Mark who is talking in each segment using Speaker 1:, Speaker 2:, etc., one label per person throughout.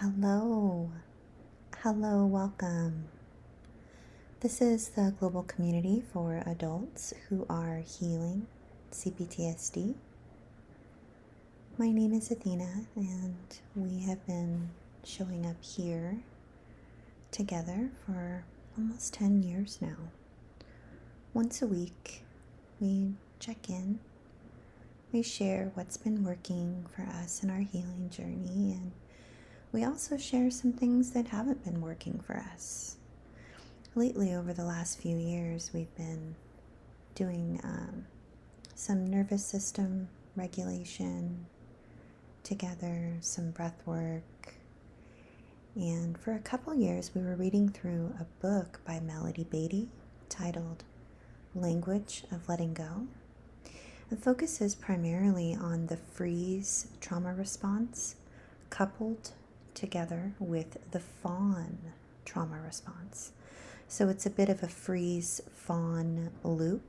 Speaker 1: Hello, hello, welcome. This is the global community for adults who are healing CPTSD. My name is Athena, and we have been showing up here together for almost 10 years now. Once a week, we check in, we share what's been working for us in our healing journey, and we also share some things that haven't been working for us. Lately, over the last few years, we've been doing some nervous system regulation together, some breath work, and for a couple years we were reading through a book by Melody Beatty titled Language of Letting Go. It focuses primarily on the freeze trauma response coupled together with the fawn trauma response. So it's a bit of a freeze-fawn loop,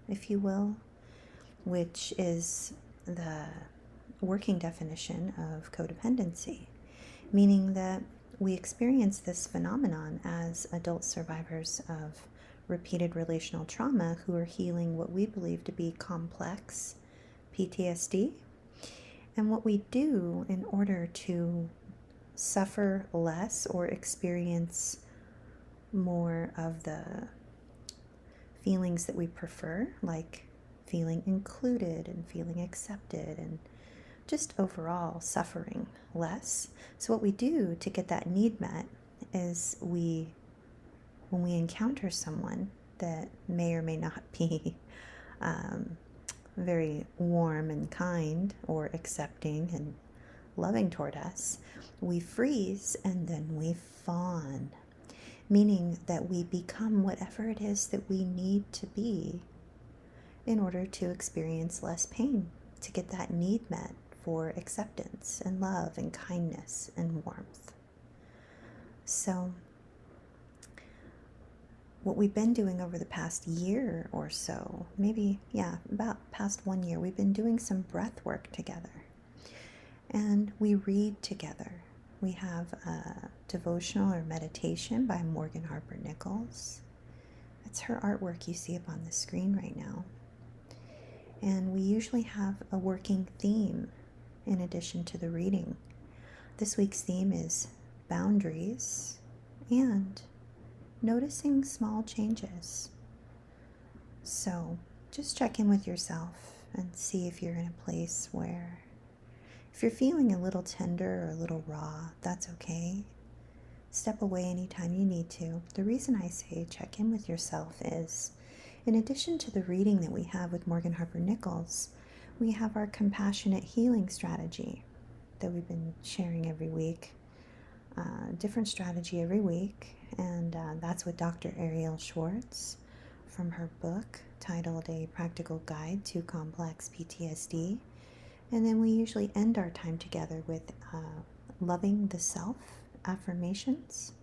Speaker 1: if you will, which is the working definition of codependency, meaning that we experience this phenomenon as adult survivors of repeated relational trauma who are healing what we believe to be complex PTSD. And what we do in order to suffer less or experience more of the feelings that we prefer, like feeling included and feeling accepted and just overall suffering less. So what we do to get that need met is when we encounter someone that may or may not be very warm and kind or accepting and loving toward us, we freeze and then we fawn, meaning that we become whatever it is that we need to be in order to experience less pain, to get that need met for acceptance and love and kindness and warmth. So what we've been doing over the past year or so, about past 1 year, we've been doing some breath work together. And we read together. We have a devotional or meditation by Morgan Harper Nichols. It's her artwork you see up on the screen right now. And we usually have a working theme in addition to the reading. This week's theme is boundaries and noticing small changes. So just check in with yourself and see if you're in a place where if you're feeling a little tender or a little raw, that's okay. Step away anytime you need to. The reason I say check in with yourself is, in addition to the reading that we have with Morgan Harper Nichols, we have our compassionate healing strategy that we've been sharing every week. Different strategy every week, and that's with Dr. Ariel Schwartz from her book titled A Practical Guide to Complex PTSD. And then we usually end our time together with Loving the Self, Affirmations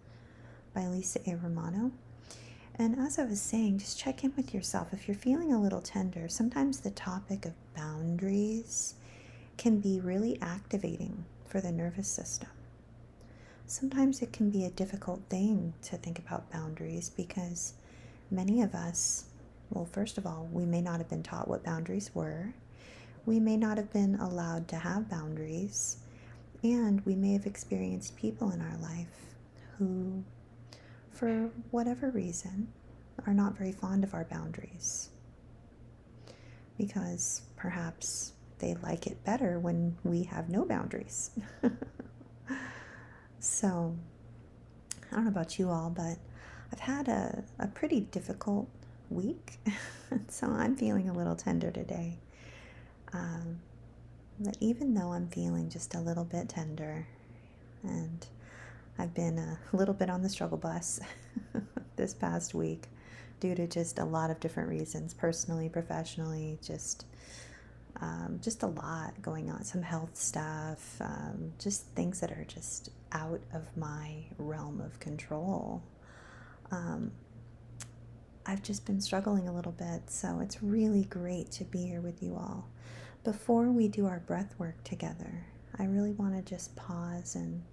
Speaker 1: by Lisa A. Romano. And as I was saying, just check in with yourself. If you're feeling a little tender, sometimes the topic of boundaries can be really activating for the nervous system. Sometimes it can be a difficult thing to think about boundaries because many of us, well, first of all, we may not have been taught what boundaries were. We may not have been allowed to have boundaries, and we may have experienced people in our life who, for whatever reason, are not very fond of our boundaries because perhaps they like it better when we have no boundaries. So, I don't know about you all, but I've had a pretty difficult week, so I'm feeling a little tender today. But even though I'm feeling just a little bit tender, and I've been a little bit on the struggle bus this past week due to just a lot of different reasons, personally, professionally, just a lot going on, some health stuff, just things that are just out of my realm of control. I've just been struggling a little bit, so it's really great to be here with you all. Before we do our breath work together, I really want to just pause and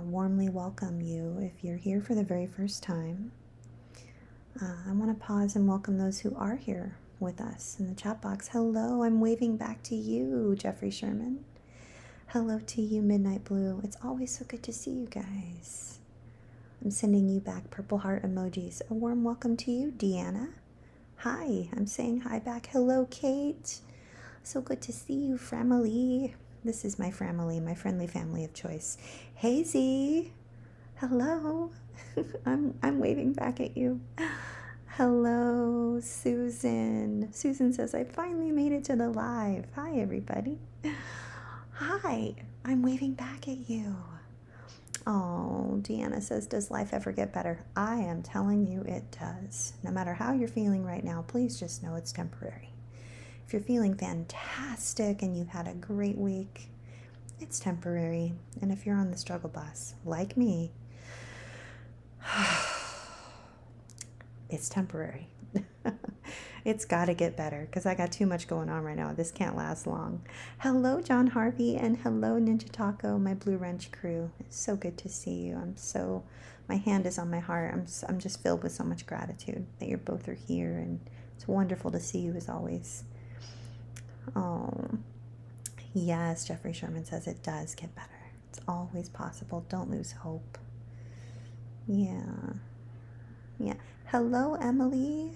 Speaker 1: warmly welcome you if you're here for the very first time. I want to pause and welcome those who are here with us in the chat box. Hello, I'm waving back to you, Jeffrey Sherman. Hello to you, Midnight Blue. It's always so good to see you guys. I'm sending you back purple heart emojis. A warm welcome to you, Deanna. Hi, I'm saying hi back. Hello, Kate. So good to see you, family. This is my family, my friendly family of choice. Hazy, hello. I'm waving back at you. Hello, Susan. Susan says, I finally made it to the live. Hi, everybody. Hi, I'm waving back at you. Oh, Deanna says, does life ever get better? I am telling you it does. No matter how you're feeling right now, please just know it's temporary. If you're feeling fantastic and you've had a great week, it's temporary. And if you're on the struggle bus, like me, it's temporary. It's got to get better because I got too much going on right now. This can't last long. Hello, John Harvey, and hello, Ninja Taco, my Blue Wrench crew. It's so good to see you. My hand is on my heart. I'm just filled with so much gratitude that you're both are here, and it's wonderful to see you as always. Oh, yes, Jeffrey Sherman says it does get better. It's always possible. Don't lose hope. Yeah. Hello, Emily.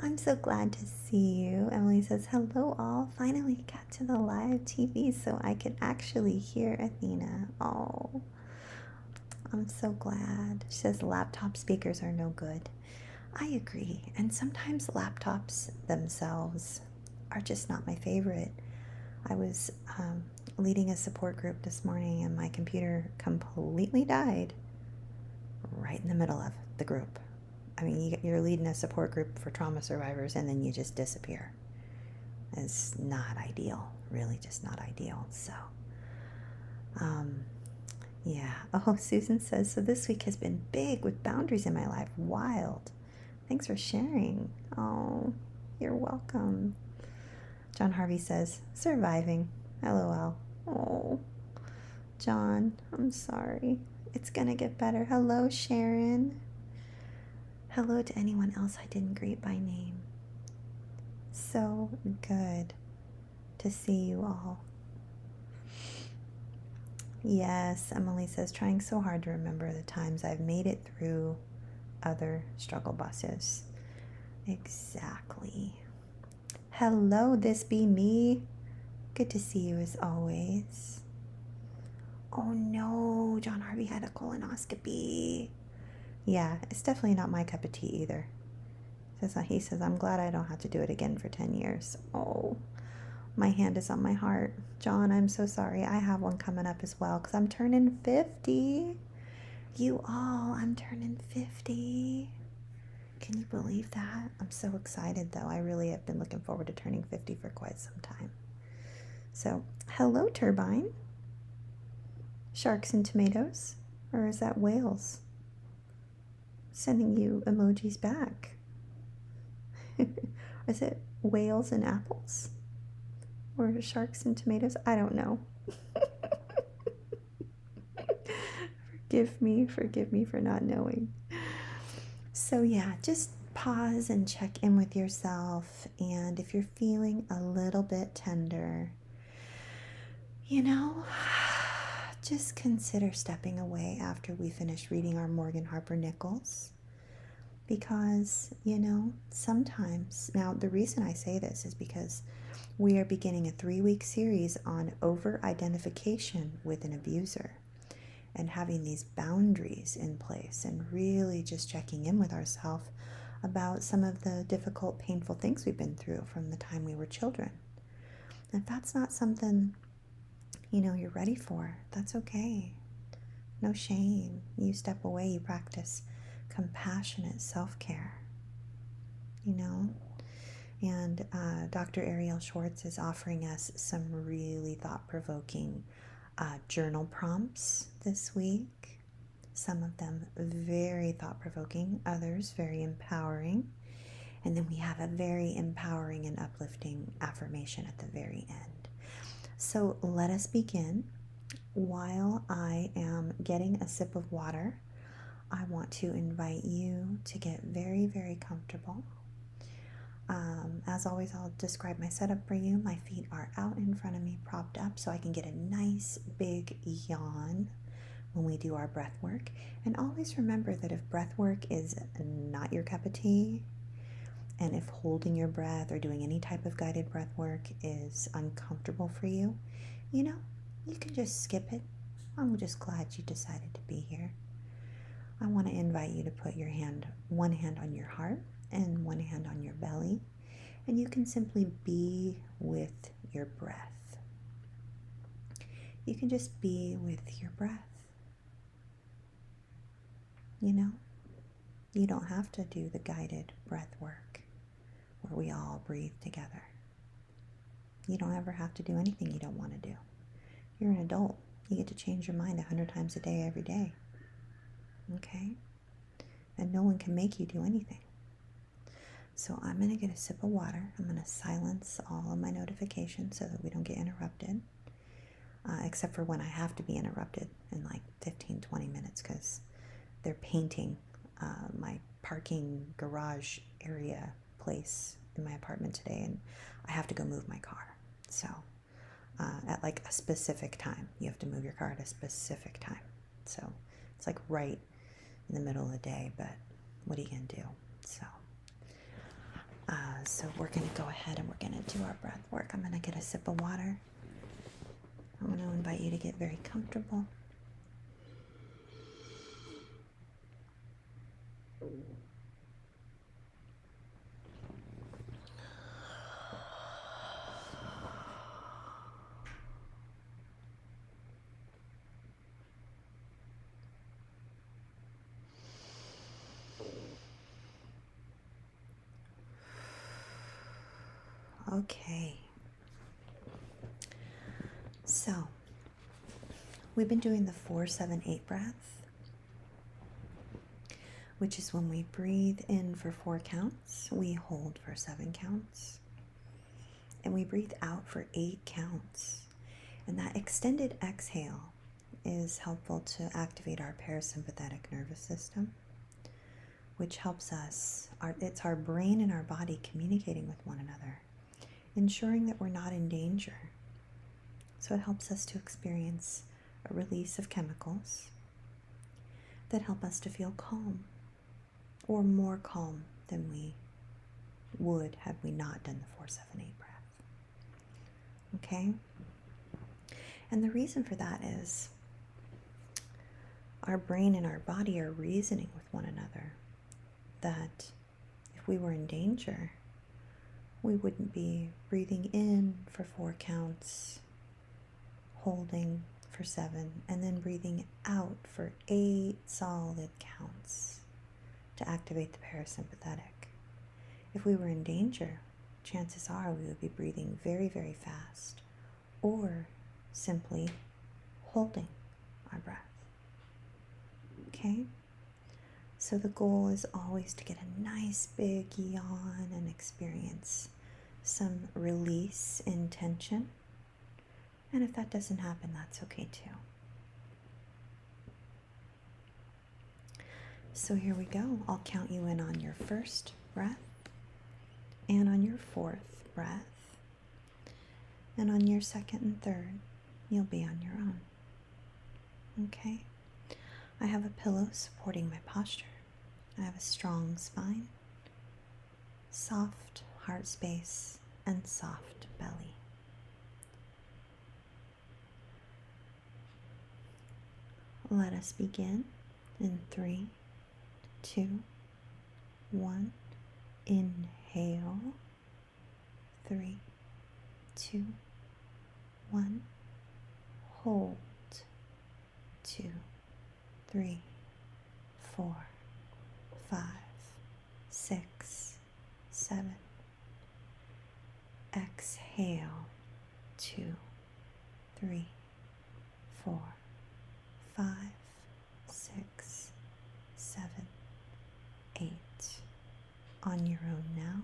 Speaker 1: I'm so glad to see you. Emily says, hello all. Finally got to the live TV so I could actually hear Athena. Oh, I'm so glad. She says laptop speakers are no good. I agree. And sometimes laptops themselves are just not my favorite. I was leading a support group this morning and my computer completely died right in the middle of the group. I mean, you're leading a support group for trauma survivors and then you just disappear. It's not ideal, really just not ideal. So, yeah. Oh, Susan says, so this week has been big with boundaries in my life. Wild. Thanks for sharing. Oh, you're welcome. John Harvey says, surviving. LOL. Oh, John, I'm sorry. It's gonna get better. Hello, Sharon. Hello to anyone else I didn't greet by name. So good to see you all. Yes, Emily says, trying so hard to remember the times I've made it through other struggle buses. Exactly. Hello, this be me. Good to see you as always. Oh no, John Harvey had a colonoscopy. Yeah, it's definitely not my cup of tea either. He says, I'm glad I don't have to do it again for 10 years. Oh, my hand is on my heart. John, I'm so sorry. I have one coming up as well because I'm turning 50. You all, I'm turning 50. Can you believe that? I'm so excited though. I really have been looking forward to turning 50 for quite some time. So, hello, Turbine. Sharks and tomatoes? Or is that whales? Sending you emojis back. Is it whales and apples? Or sharks and tomatoes? I don't know. Forgive me for not knowing. So yeah, just pause and check in with yourself. And if you're feeling a little bit tender, just consider stepping away after we finish reading our Morgan Harper Nichols. Because, sometimes, now the reason I say this is because we are beginning a 3-week series on over-identification with an abuser and having these boundaries in place and really just checking in with ourselves about some of the difficult, painful things we've been through from the time we were children. If that's not something, you're ready for, that's okay. No shame. You step away, you practice compassionate self-care, and Dr. Ariel Schwartz is offering us some really thought-provoking journal prompts this week. Some of them very thought-provoking, others very empowering, and then we have a very empowering and uplifting affirmation at the very end. So let us begin. while I am getting a sip of water, I want to invite you to get very, very comfortable. As always, I'll describe my setup for you. My feet are out in front of me, propped up, so I can get a nice big yawn when we do our breath work. And always remember that if breath work is not your cup of tea, and if holding your breath or doing any type of guided breath work is uncomfortable for you, you can just skip it. I'm just glad you decided to be here. I want to invite you to put one hand on your heart and one hand on your belly, and you can simply be with your breath. You can just be with your breath. You don't have to do the guided breath work where we all breathe together. You don't ever have to do anything you don't want to do. You're an adult. You get to change your mind 100 times a day, every day. Okay? And no one can make you do anything. So I'm going to get a sip of water. I'm going to silence all of my notifications so that we don't get interrupted, except for when I have to be interrupted in like 15, 20 minutes because they're painting my parking garage area place in my apartment today, and I have to go move my car. So at like a specific time, you have to move your car at a specific time. So it's like right in the middle of the day, but what are you going to do? So we're going to go ahead and we're going to do our breath work. I'm going to get a sip of water. I'm going to invite you to get very comfortable. Okay. So, we've been doing the 4-7-8 breath, which is when we breathe in for 4 counts, we hold for 7 counts, and we breathe out for 8 counts. And that extended exhale is helpful to activate our parasympathetic nervous system, which helps us, it's our brain and our body communicating with one another, ensuring that we're not in danger. So it helps us to experience a release of chemicals that help us to feel calm, or more calm than we would had we not done the 4-7-8 breath. Okay? And the reason for that is our brain and our body are reasoning with one another that if we were in danger, we wouldn't be breathing in for 4 counts, holding for 7, and then breathing out for 8 solid counts to activate the parasympathetic. If we were in danger, chances are we would be breathing very, very fast, or simply holding our breath. Okay? So the goal is always to get a nice big yawn and experience some release in tension. And if that doesn't happen, that's okay too. So here we go. I'll count you in on your first breath, and on your 4th breath, and on your 2nd and 3rd, you'll be on your own. Okay? I have a pillow supporting my posture. I have a strong spine, soft heart space, and soft belly. Let us begin in 3, 2, 1. Inhale. 3, 2, 1. Hold. 2, 3, 4, 5, 6, 7. Exhale. 2, 3, 4, 5, 6, 7, 8. On your own now.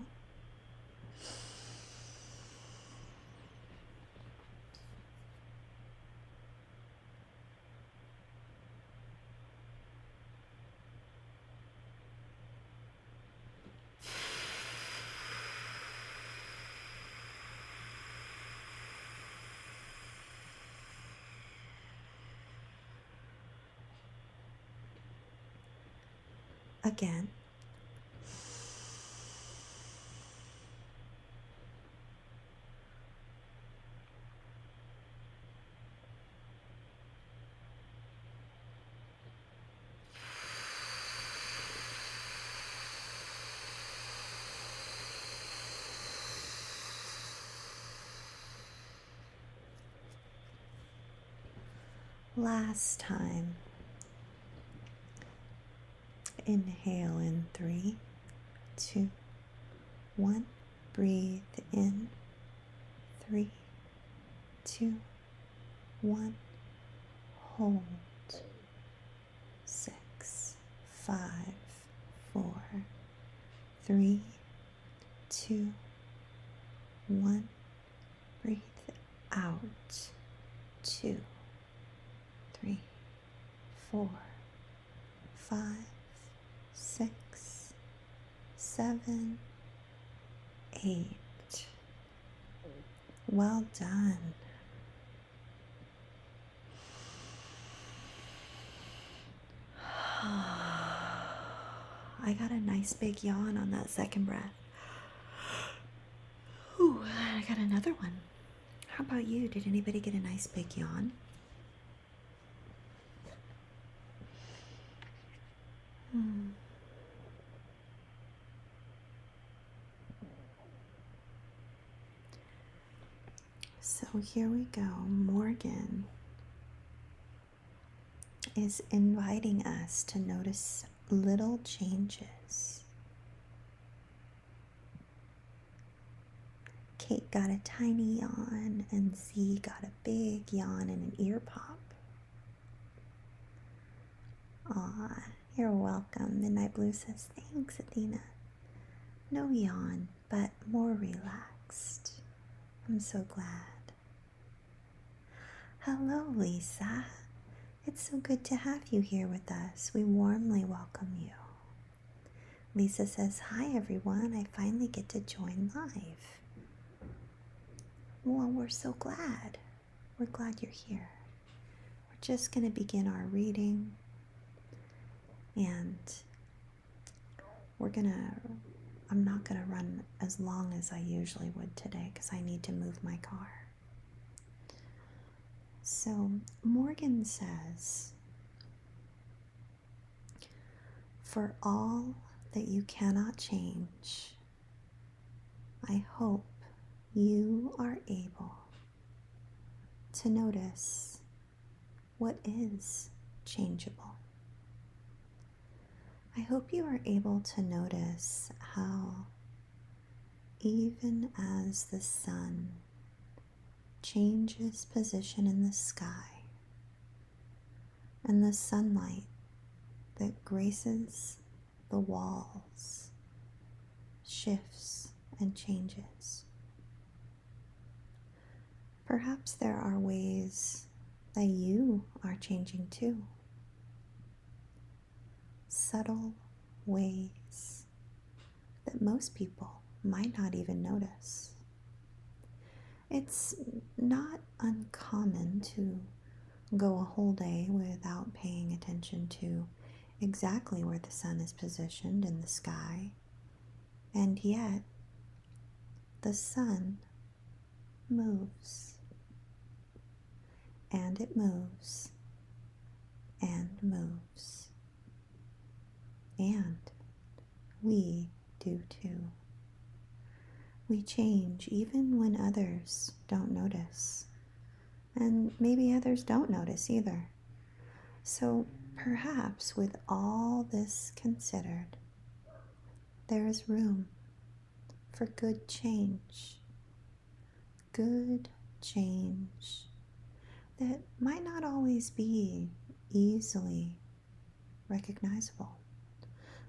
Speaker 1: Again. Last time. Inhale in 3, 2, 1. Breathe in 3, 2, 1. Hold 6, 5, 4, 3, 2, 1. Breathe out 2, 3, 4, 5, 6, 7, 8. Well done. I got a nice big yawn on that second breath. Ooh, I got another one. How about you? Did anybody get a nice big yawn? So here we go. Morgan is inviting us to notice little changes. Kate got a tiny yawn and Z got a big yawn and an ear pop. Aw, you're welcome. Midnight Blue says, thanks, Athena. No yawn, but more relaxed. I'm so glad. Hello, Lisa. It's so good to have you here with us. We warmly welcome you. Lisa says, hi, everyone. I finally get to join live. Well, we're so glad. We're glad you're here. We're just going to begin our reading. And I'm not going to run as long as I usually would today because I need to move my car. So Morgan says, for all that you cannot change, I hope you are able to notice what is changeable. I hope you are able to notice how even as the sun changes position in the sky and the sunlight that graces the walls shifts and changes, perhaps there are ways that you are changing too. Subtle ways that most people might not even notice. It's not uncommon to go a whole day without paying attention to exactly where the sun is positioned in the sky, and yet the sun moves, and it moves, and moves, and we do too. We change even when others don't notice, and maybe others don't notice either. So perhaps with all this considered, there is room for good change that might not always be easily recognizable,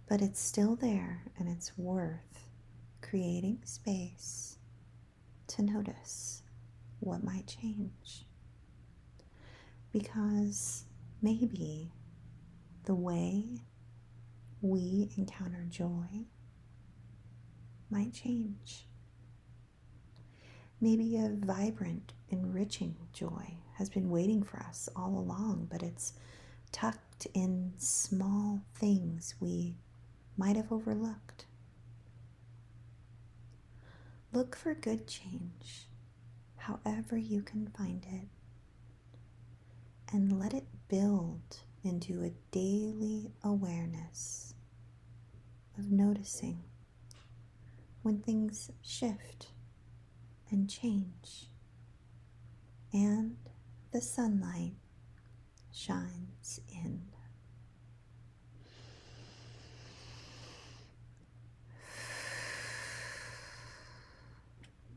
Speaker 1: but it's still there, and it's worth creating space to notice what might change. Because maybe the way we encounter joy might change. Maybe a vibrant, enriching joy has been waiting for us all along, but it's tucked in small things we might have overlooked. Look for good change, however you can find it, and let it build into a daily awareness of noticing when things shift and change and the sunlight shines in.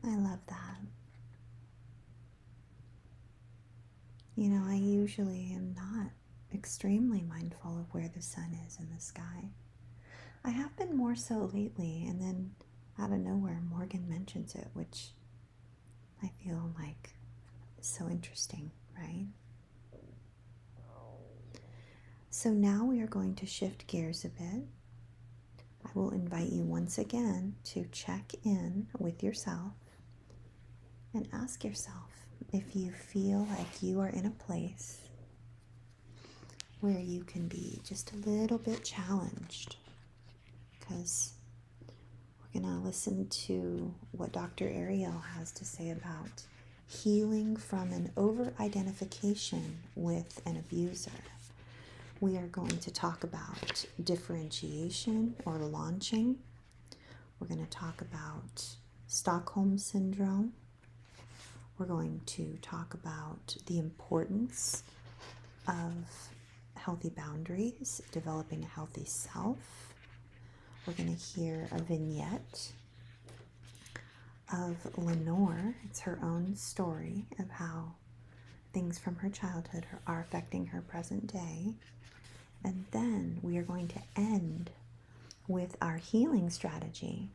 Speaker 1: I love that. You know, I usually am not extremely mindful of where the sun is in the sky. I have been more so lately, and then out of nowhere, Morgan mentions it, which I feel like is so interesting, right? So now we are going to shift gears a bit. I will invite you once again to check in with yourself and ask yourself if you feel like you are in a place where you can be just a little bit challenged, because we're going to listen to what Dr. Ariel has to say about healing from an over-identification with an abuser. We are going to talk about differentiation or launching. We're going to talk about Stockholm Syndrome. We're going to talk about the importance of healthy boundaries, developing a healthy self. We're going to hear a vignette of Lenore. It's her own story of how things from her childhood are affecting her present day. And then we are going to end with our healing strategy,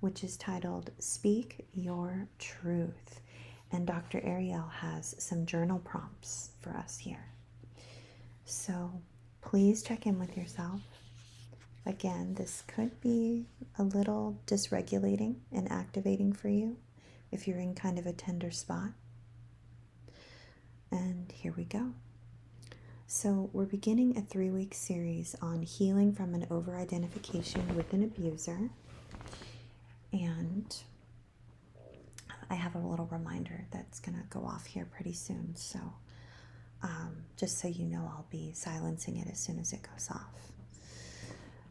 Speaker 1: which is titled Speak Your Truth. And Dr. Ariel has some journal prompts for us here. So please check in with yourself. Again, this could be a little dysregulating and activating for you if you're in kind of a tender spot. And here we go. So we're beginning a 3-week series on healing from an over-identification with an abuser. And I have a little reminder that's going to go off here pretty soon. So just so you know, I'll be silencing it as soon as it goes off.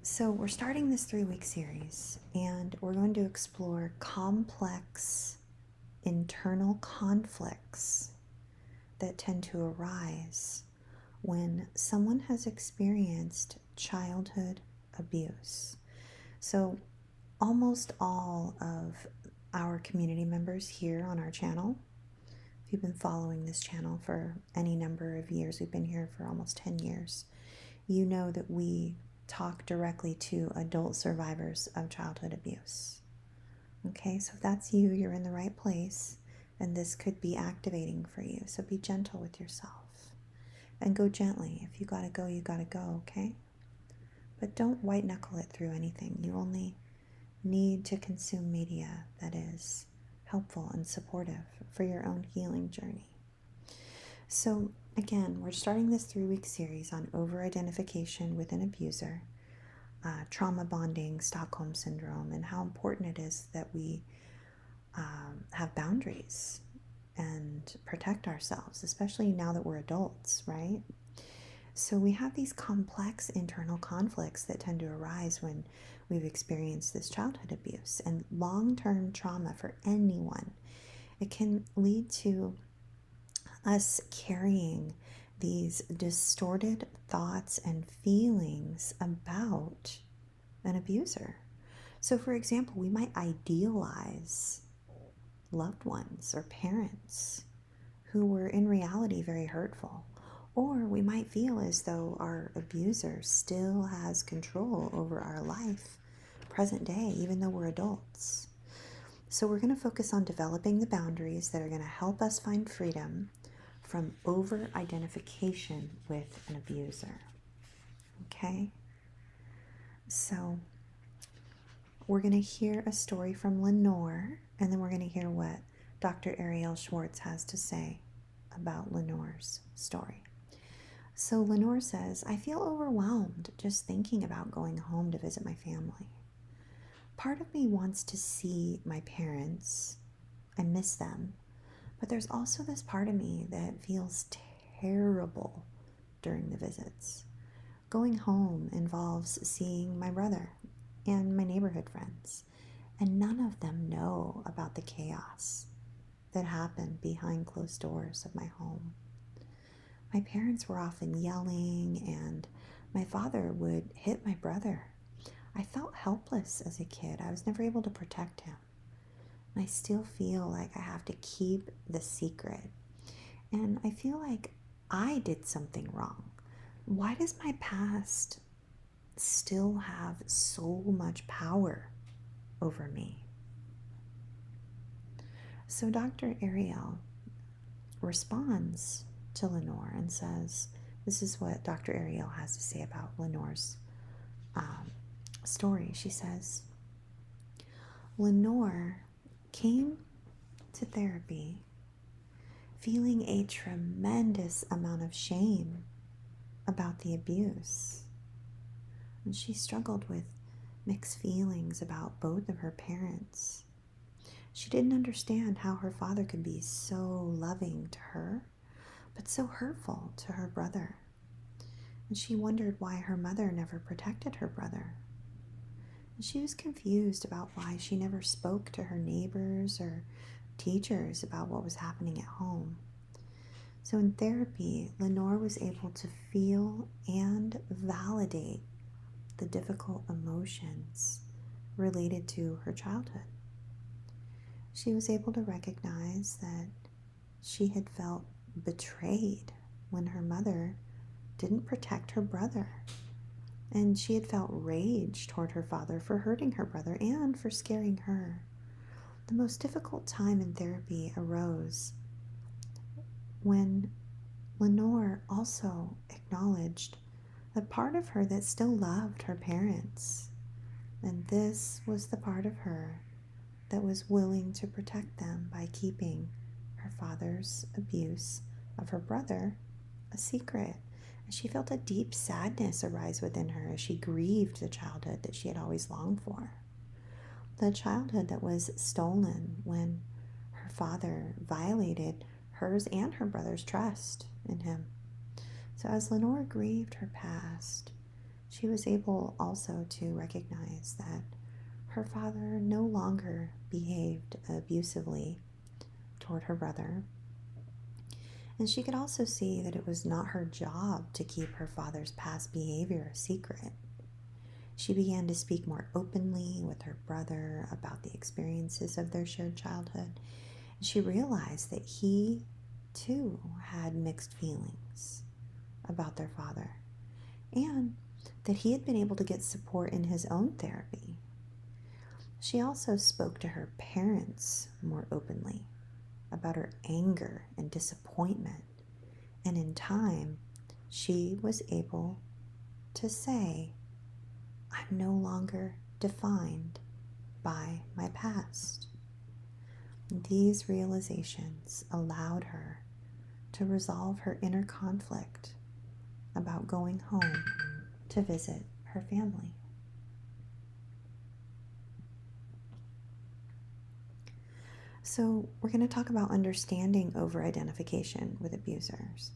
Speaker 1: So we're starting this 3-week series, and we're going to explore complex internal conflicts that tend to arise when someone has experienced childhood abuse. So almost all of our community members here on our channel, if you've been following this channel for any number of years, we've been here for almost 10 years, you know that we talk directly to adult survivors of childhood abuse. Okay, so if that's you, you're in the right place, and this could be activating for you. So be gentle with yourself and go gently. If you gotta go, you gotta go, okay? But don't white knuckle it through anything. You only need to consume media that is helpful and supportive for your own healing journey. So again, we're starting this 3-week series on over-identification with an abuser, trauma bonding, Stockholm Syndrome, and how important it is that we have boundaries and protect ourselves, especially now that we're adults, right? So we have these complex internal conflicts that tend to arise when we've experienced this childhood abuse and long-term trauma for anyone. It can lead to us carrying these distorted thoughts and feelings about an abuser. So for example, we might idealize loved ones or parents who were in reality very hurtful. Or we might feel as though our abuser still has control over our life, present day, even though we're adults. So we're going to focus on developing the boundaries that are going to help us find freedom from over-identification with an abuser. Okay? So we're going to hear a story from Lenore, and then we're going to hear what Dr. Ariel Schwartz has to say about Lenore's story. So Lenore says, I feel overwhelmed just thinking about going home to visit my family. Part of me wants to see my parents. I miss them. But there's also this part of me that feels terrible during the visits. Going home involves seeing my brother and my neighborhood friends, and none of them know about the chaos that happened behind closed doors of my home. My parents were often yelling, and my father would hit my brother. I felt helpless as a kid. I was never able to protect him. And I still feel like I have to keep the secret. And I feel like I did something wrong. Why does my past still have so much power over me? So Dr. Ariel responds to Lenore and says, this is what Dr. Ariel has to say about Lenore's story. She says, Lenore came to therapy feeling a tremendous amount of shame about the abuse. And she struggled with mixed feelings about both of her parents. She didn't understand how her father could be so loving to her, but so hurtful to her brother. And she wondered why her mother never protected her brother. And she was confused about why she never spoke to her neighbors or teachers about what was happening at home. So in therapy, Lenore was able to feel and validate the difficult emotions related to her childhood. She was able to recognize that she had felt betrayed when her mother didn't protect her brother. And she had felt rage toward her father for hurting her brother and for scaring her. The most difficult time in therapy arose when Lenore also acknowledged the part of her that still loved her parents. And this was the part of her that was willing to protect them by keeping her father's abuse of her brother a secret. And she felt a deep sadness arise within her as she grieved the childhood that she had always longed for. The childhood that was stolen when her father violated hers and her brother's trust in him. So as Lenore grieved her past, she was able also to recognize that her father no longer behaved abusively toward her brother. And she could also see that it was not her job to keep her father's past behavior a secret. She began to speak more openly with her brother about the experiences of their shared childhood. And she realized that he, too, had mixed feelings about their father, and that he had been able to get support in his own therapy. She also spoke to her parents more openly about her anger and disappointment, and in time, she was able to say, I'm no longer defined by my past. These realizations allowed her to resolve her inner conflict about going home to visit her family. So we're going to talk about understanding over-identification with abusers.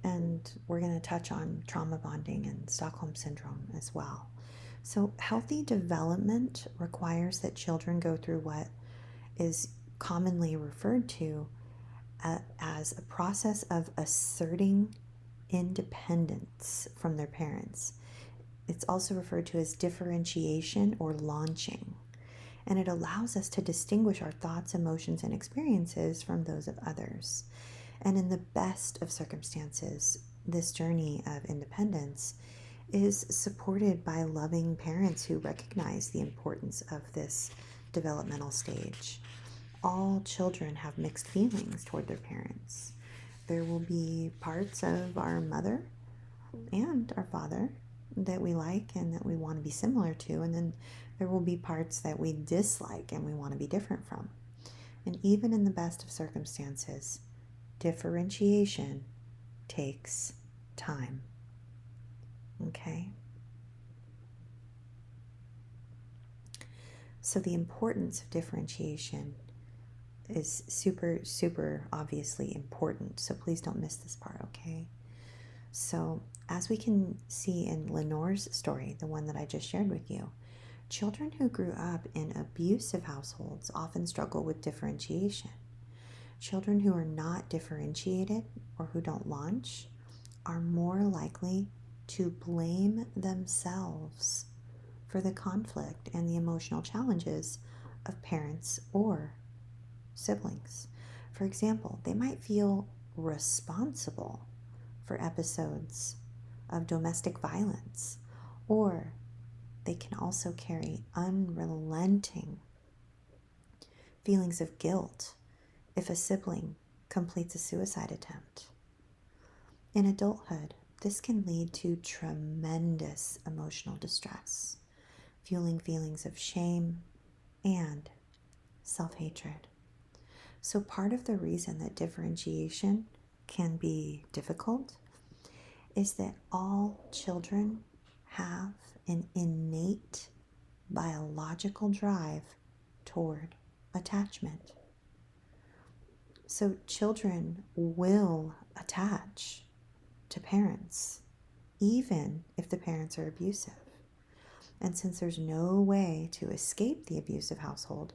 Speaker 1: And we're going to touch on trauma bonding and Stockholm Syndrome as well. So healthy development requires that children go through what is commonly referred to as a process of asserting independence from their parents. It's also referred to as differentiation or launching. And it allows us to distinguish our thoughts, emotions, and experiences from those of others. And in the best of circumstances, this journey of independence is supported by loving parents who recognize the importance of this developmental stage. All children have mixed feelings toward their parents. There will be parts of our mother and our father that we like and that we want to be similar to, and then there will be parts that we dislike and we want to be different from. And even in the best of circumstances, differentiation takes time. Okay? So the importance of differentiation is super, super obviously important. So please don't miss this part, okay? So as we can see in Lenore's story, the one that I just shared with you, children who grew up in abusive households often struggle with differentiation. Children who are not differentiated or who don't launch are more likely to blame themselves for the conflict and the emotional challenges of parents or siblings. For example, they might feel responsible for episodes of domestic violence, or they can also carry unrelenting feelings of guilt if a sibling completes a suicide attempt. In adulthood, this can lead to tremendous emotional distress, fueling feelings of shame and self-hatred. So part of the reason that differentiation can be difficult is that all children have an innate biological drive toward attachment. So children will attach to parents, even if the parents are abusive. And since there's no way to escape the abusive household,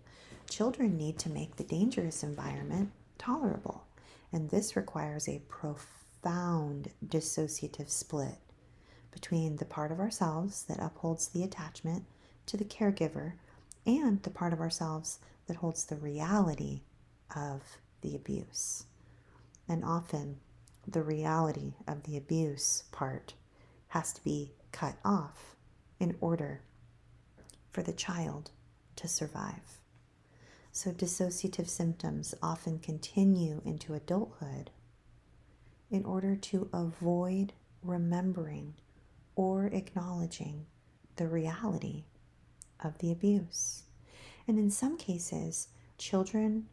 Speaker 1: children need to make the dangerous environment tolerable. And this requires a profound dissociative split between the part of ourselves that upholds the attachment to the caregiver and the part of ourselves that holds the reality of the abuse. And often, the reality of the abuse part has to be cut off in order for the child to survive. So dissociative symptoms often continue into adulthood in order to avoid remembering or acknowledging the reality of the abuse. And in some cases, children,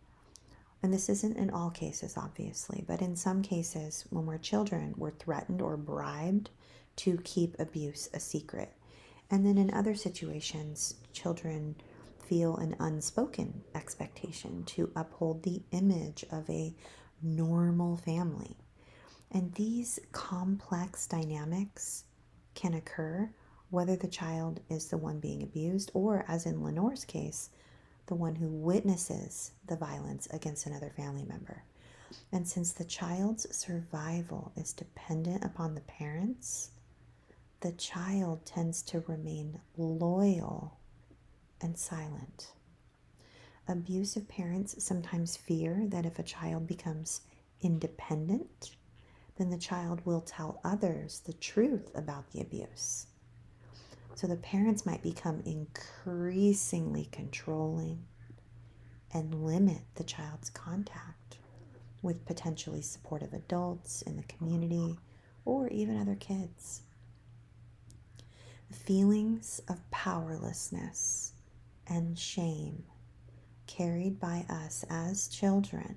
Speaker 1: and this isn't in all cases obviously, but in some cases when we're children, we're threatened or bribed to keep abuse a secret. And then in other situations, children feel an unspoken expectation to uphold the image of a normal family. And these complex dynamics can occur whether the child is the one being abused or, as in Lenore's case, the one who witnesses the violence against another family member. And since the child's survival is dependent upon the parents, the child tends to remain loyal and silent. Abusive parents sometimes fear that if a child becomes independent, then the child will tell others the truth about the abuse. So the parents might become increasingly controlling and limit the child's contact with potentially supportive adults in the community or even other kids. The feelings of powerlessness and shame carried by us as children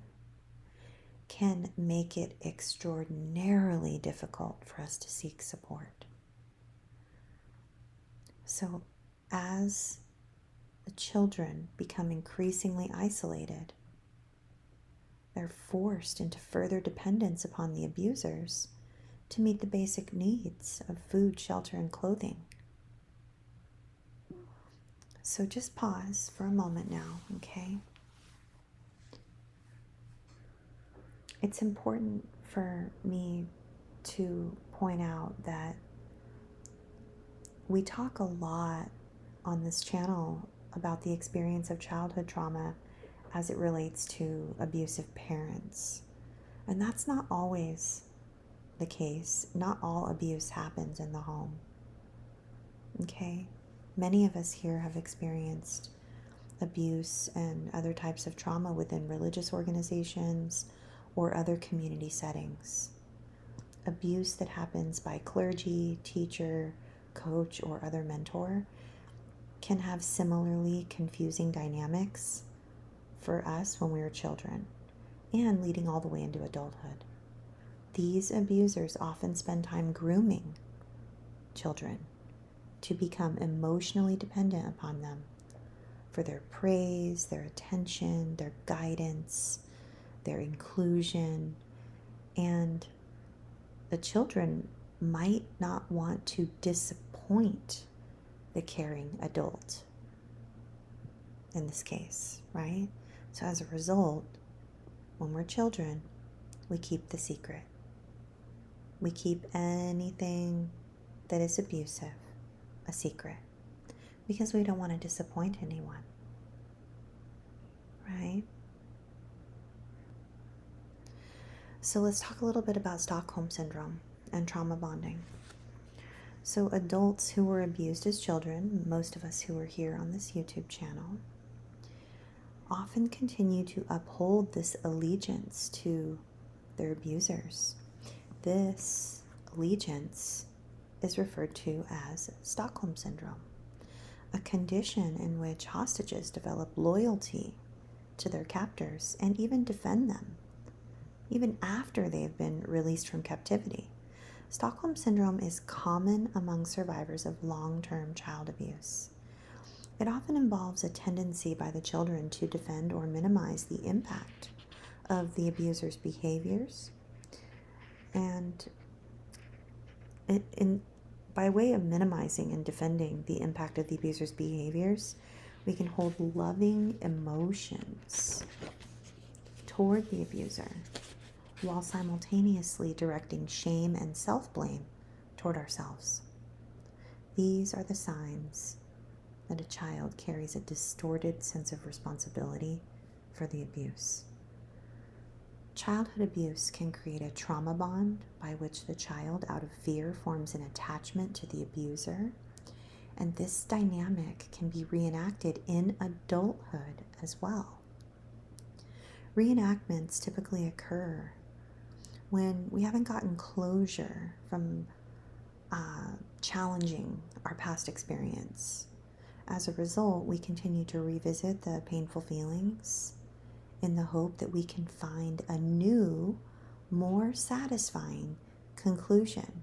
Speaker 1: can make it extraordinarily difficult for us to seek support. So as the children become increasingly isolated, they're forced into further dependence upon the abusers to meet the basic needs of food, shelter, and clothing. So just pause for a moment now, okay? It's important for me to point out that we talk a lot on this channel about the experience of childhood trauma as it relates to abusive parents. And that's not always the case. Not all abuse happens in the home. Okay? Many of us here have experienced abuse and other types of trauma within religious organizations or other community settings. Abuse that happens by clergy, teacher, coach, or other mentor can have similarly confusing dynamics for us when we were children and leading all the way into adulthood. These abusers often spend time grooming children to become emotionally dependent upon them for their praise, their attention, their guidance, their inclusion. And the children might not want to disappoint the caring adult in this case, right? So as a result, when we're children, we keep the secret. We keep anything that is abusive a secret because we don't want to disappoint anyone, right? So let's talk a little bit about Stockholm Syndrome and trauma bonding. So adults who were abused as children, most of us who are here on this YouTube channel, often continue to uphold this allegiance to their abusers. This allegiance is referred to as Stockholm Syndrome, a condition in which hostages develop loyalty to their captors and even defend them, even after they have been released from captivity. Stockholm Syndrome is common among survivors of long-term child abuse. It often involves a tendency by the children to defend or minimize the impact of the abuser's behaviors. And by way of minimizing and defending the impact of the abuser's behaviors, we can hold loving emotions toward the abuser while simultaneously directing shame and self-blame toward ourselves. These are the signs that a child carries a distorted sense of responsibility for the abuse. Childhood abuse can create a trauma bond by which the child, out of fear, forms an attachment to the abuser, and this dynamic can be reenacted in adulthood as well. Reenactments typically occur when we haven't gotten closure from challenging our past experience. As a result, we continue to revisit the painful feelings in the hope that we can find a new, more satisfying conclusion.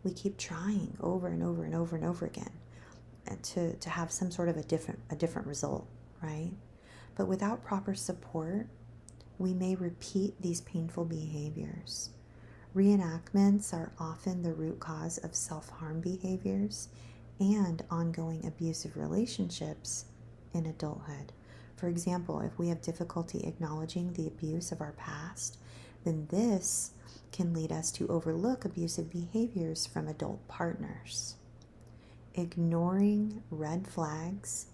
Speaker 1: We keep trying over and over and over and over again to have some sort of a different result, right? But without proper support, we may repeat these painful behaviors. Reenactments are often the root cause of self-harm behaviors and ongoing abusive relationships in adulthood. For example, if we have difficulty acknowledging the abuse of our past, then this can lead us to overlook abusive behaviors from adult partners. Ignoring red flags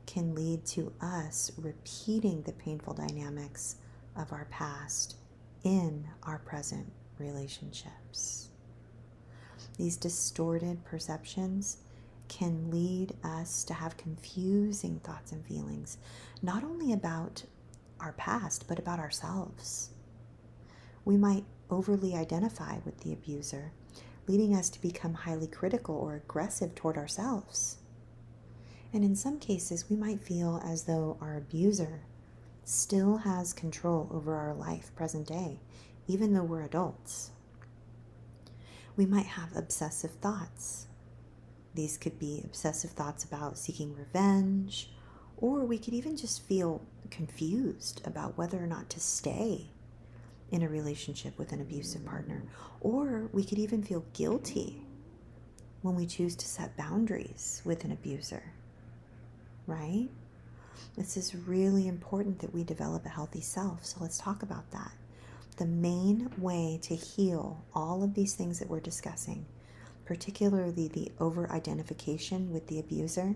Speaker 1: can lead to us repeating the painful dynamics of our past in our present relationships. These distorted perceptions can lead us to have confusing thoughts and feelings, not only about our past, but about ourselves. We might overly identify with the abuser, leading us to become highly critical or aggressive toward ourselves. And in some cases, we might feel as though our abuser still has control over our life, present day, even though we're adults. We might have obsessive thoughts. These could be obsessive thoughts about seeking revenge, or we could even just feel confused about whether or not to stay in a relationship with an abusive partner. Or we could even feel guilty when we choose to set boundaries with an abuser, right? This is really important that we develop a healthy self. So let's talk about that. The main way to heal all of these things that we're discussing, particularly the over-identification with the abuser,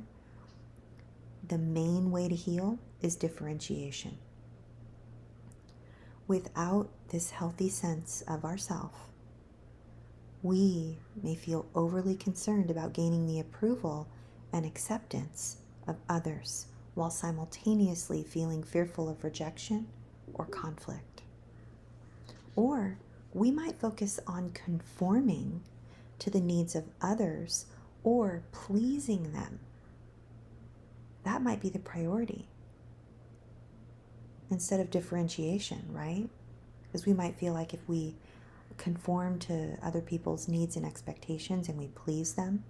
Speaker 1: the main way to heal is differentiation. Without this healthy sense of ourself, we may feel overly concerned about gaining the approval and acceptance of others while simultaneously feeling fearful of rejection or conflict. Or we might focus on conforming to the needs of others or pleasing them. That might be the priority instead of differentiation, right? Because we might feel like if we conform to other people's needs and expectations and we please them,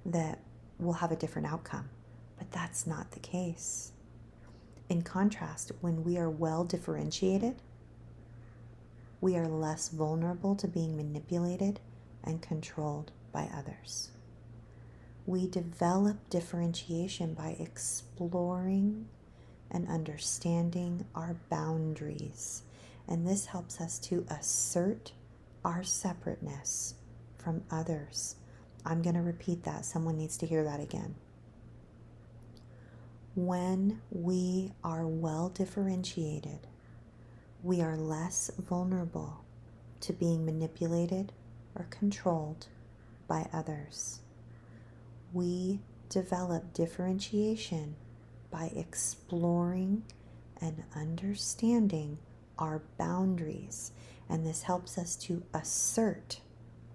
Speaker 1: that we'll have a different outcome. But that's not the case. In contrast, when we are well differentiated, we are less vulnerable to being manipulated and controlled by others. We develop differentiation by exploring and understanding our boundaries. And this helps us to assert our separateness from others. I'm going to repeat that. Someone needs to hear that again. When we are well differentiated, we are less vulnerable to being manipulated or controlled by others. We develop differentiation by exploring and understanding our boundaries, and this helps us to assert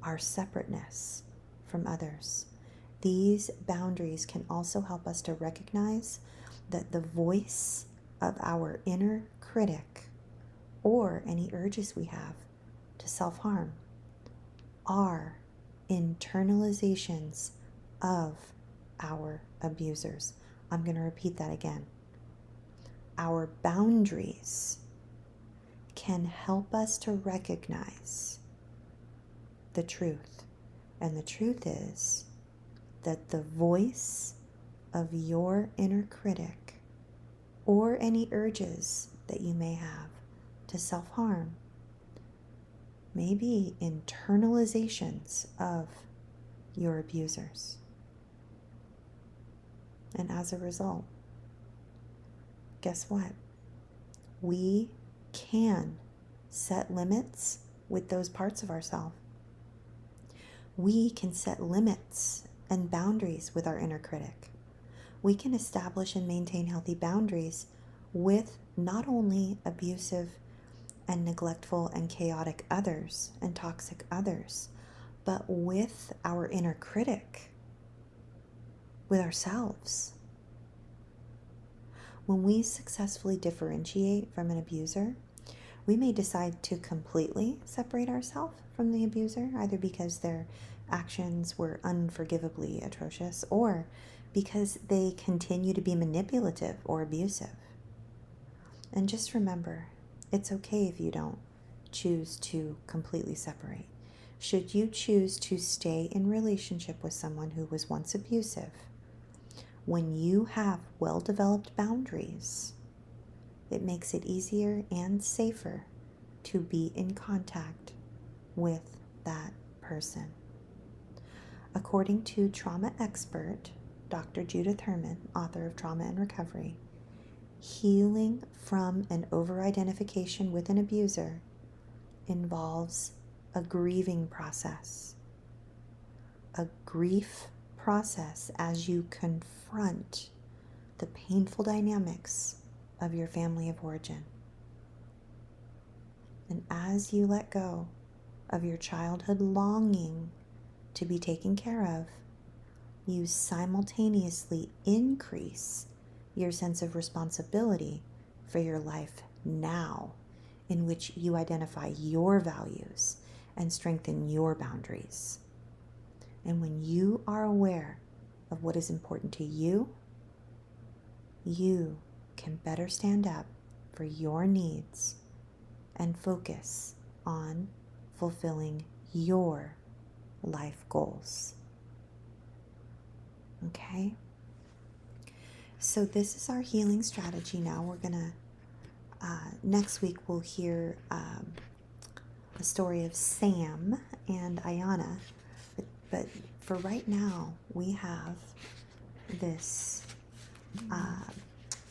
Speaker 1: our separateness from others. These boundaries can also help us to recognize that the voice of our inner critic or any urges we have to self-harm are internalizations of our abusers. I'm going to repeat that again. Our boundaries can help us to recognize the truth. And the truth is that the voice of your inner critic or any urges that you may have to self-harm may be internalizations of your abusers. And as a result, guess what? We can set limits with those parts of ourselves. We can set limits and boundaries with our inner critic. We can establish and maintain healthy boundaries with not only abusive and neglectful and chaotic others and toxic others, but with our inner critic, with ourselves. When we successfully differentiate from an abuser, we may decide to completely separate ourselves from the abuser, either because their actions were unforgivably atrocious or because they continue to be manipulative or abusive. And just remember, it's okay if you don't choose to completely separate. Should you choose to stay in relationship with someone who was once abusive, when you have well-developed boundaries, it makes it easier and safer to be in contact with that person. According to trauma expert Dr. Judith Herman, author of Trauma and Recovery, healing from an over-identification with an abuser involves a grieving process. A grief process as you confront the painful dynamics of your family of origin. And as you let go of your childhood longing to be taken care of, you simultaneously increase your sense of responsibility for your life now, in which you identify your values and strengthen your boundaries. And when you are aware of what is important to you, you can better stand up for your needs and focus on fulfilling your life goals. Okay? So this is our healing strategy now. We're going to, next week we'll hear the story of Sam and Ayana. But for right now, we have this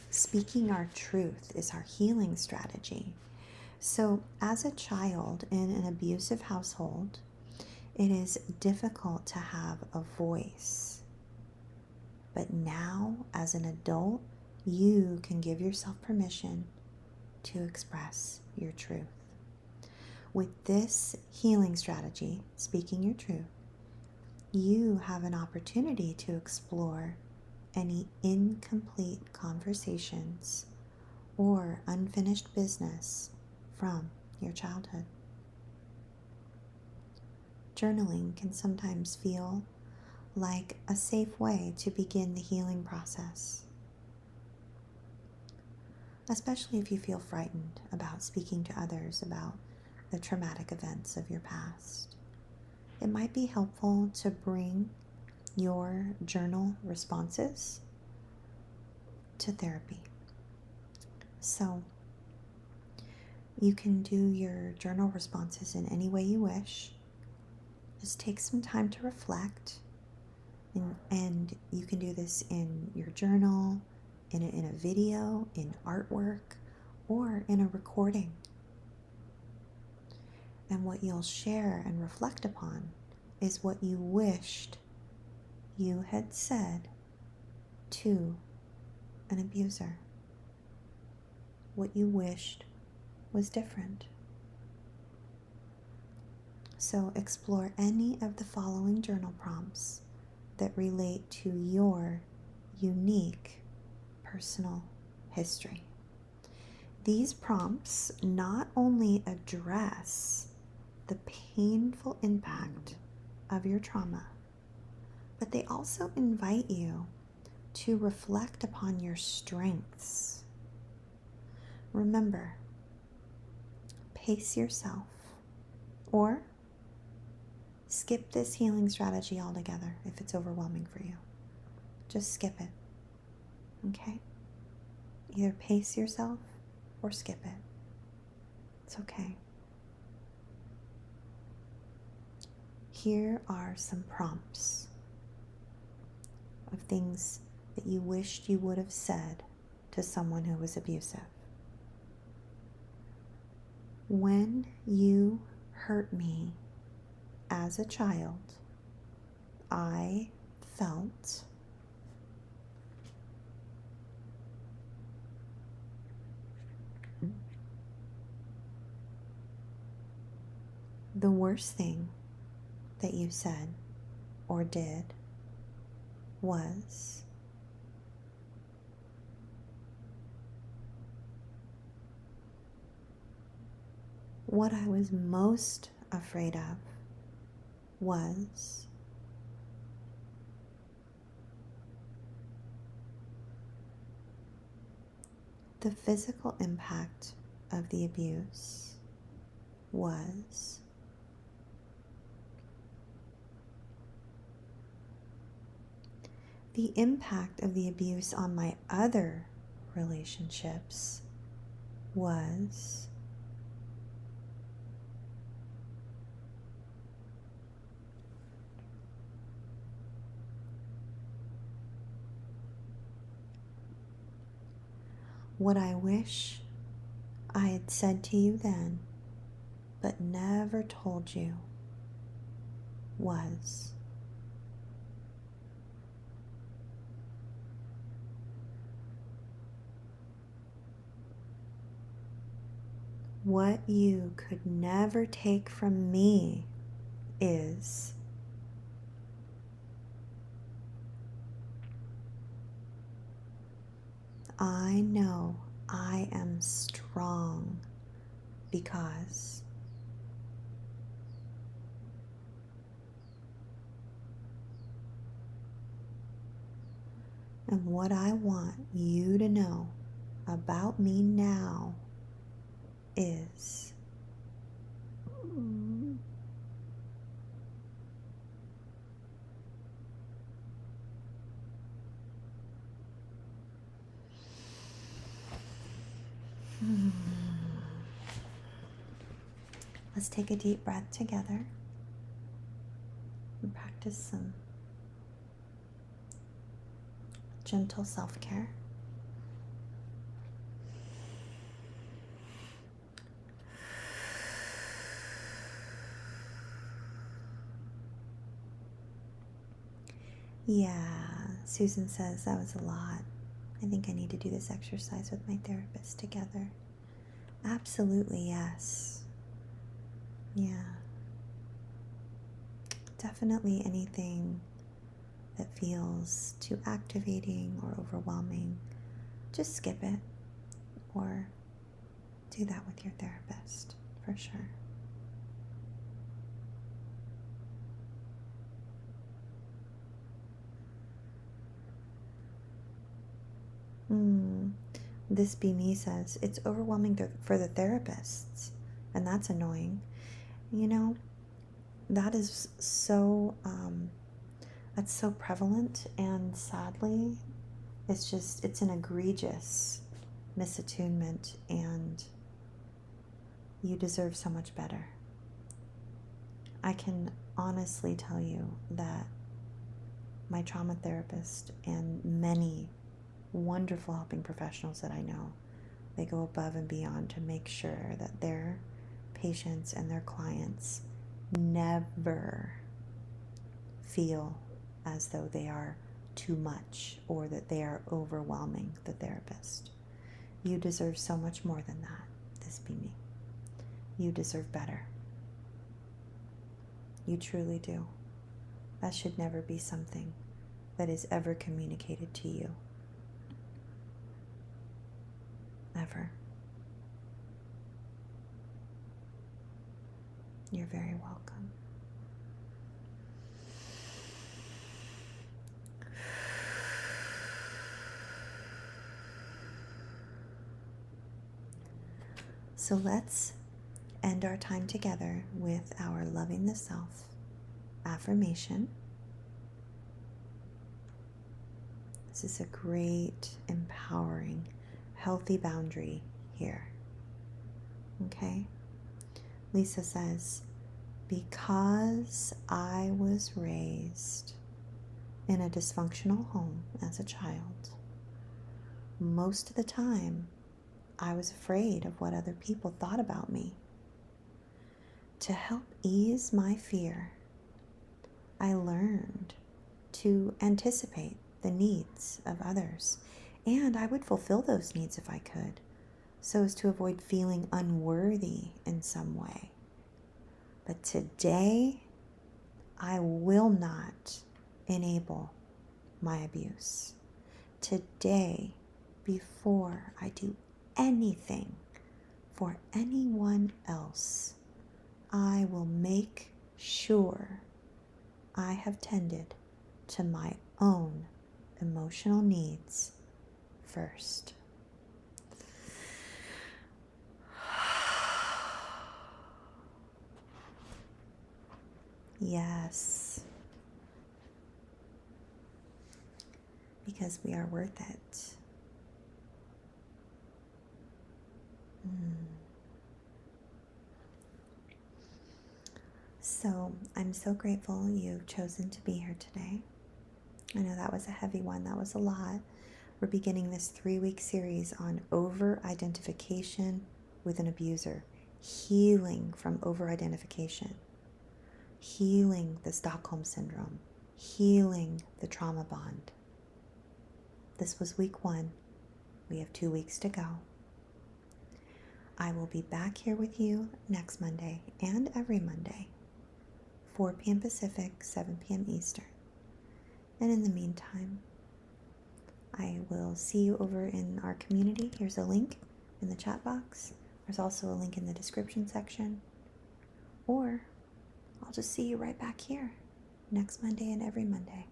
Speaker 1: speaking our truth is our healing strategy. So as a child in an abusive household, it is difficult to have a voice. But now, as an adult, you can give yourself permission to express your truth. With this healing strategy, speaking your truth, you have an opportunity to explore any incomplete conversations or unfinished business from your childhood. journaling can sometimes feel like a safe way to begin the healing process, especially if you feel frightened about speaking to others about the traumatic events of your past. It might be helpful to bring your journal responses to therapy. So you can do your journal responses in any way you wish. Just take some time to reflect, and you can do this in your journal, in a video, in artwork, or in a recording. And what you'll share and reflect upon is what you wished you had said to an abuser. What you wished was different. So explore any of the following journal prompts that relate to your unique personal history. These prompts not only address the painful impact of your trauma, but they also invite you to reflect upon your strengths. Remember, pace yourself, or skip this healing strategy altogether if it's overwhelming for you. Just skip it, okay? Either pace yourself or skip it. It's okay. Here are some prompts of things that you wished you would have said to someone who was abusive. When you hurt me as a child, I felt the worst thing that you said or did was what I was most afraid of was the physical impact of the abuse was the impact of the abuse on my other relationships was what I wish I had said to you then, but never told you, was what you could never take from me is I know I am strong because and what I want you to know about me now is let's take a deep breath together and practice some gentle self-care. Yeah, Susan says that was a lot. I think I need to do this exercise with my therapist together. Absolutely, yes. Yeah. Definitely anything that feels too activating or overwhelming, just skip it or do that with your therapist for sure. This Be Me says, it's overwhelming for the therapists, and that's annoying. You know, that is so, that's so prevalent, and sadly, it's an egregious misattunement, and you deserve so much better. I can honestly tell you that my trauma therapist and many wonderful helping professionals that I know, they go above and beyond to make sure that their patients and their clients never feel as though they are too much or that they are overwhelming the therapist. You deserve so much more than that. This Be Me. You deserve better. You truly do. That should never be something that is ever communicated to you. Ever. You're very welcome. So let's end our time together with our loving the self affirmation. This is a great, empowering, healthy boundary here. Okay? Lisa says, because I was raised in a dysfunctional home as a child, most of the time I was afraid of what other people thought about me. To help ease my fear, I learned to anticipate the needs of others, and I would fulfill those needs if I could, so as to avoid feeling unworthy in some way. But today, I will not enable my abuse. Today, before I do anything for anyone else, I will make sure I have tended to my own emotional needs first. Yes, because we are worth it. So I'm so grateful you've chosen to be here today. I know that was a heavy one. That was a lot. We're beginning this 3-week series on over-identification with an abuser, healing from over-identification, healing the Stockholm Syndrome, healing the trauma bond. This was week 1. We have 2 weeks to go. I will be back here with you next Monday and every Monday, 4 p.m. Pacific, 7 p.m. Eastern. And in the meantime, I will see you over in our community. Here's a link in the chat box. There's also a link in the description section. Or I'll just see you right back here next Monday and every Monday.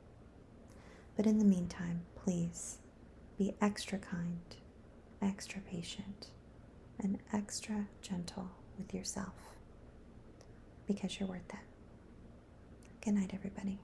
Speaker 1: But in the meantime, please be extra kind, extra patient, and extra gentle with yourself, because you're worth it. Good night, everybody.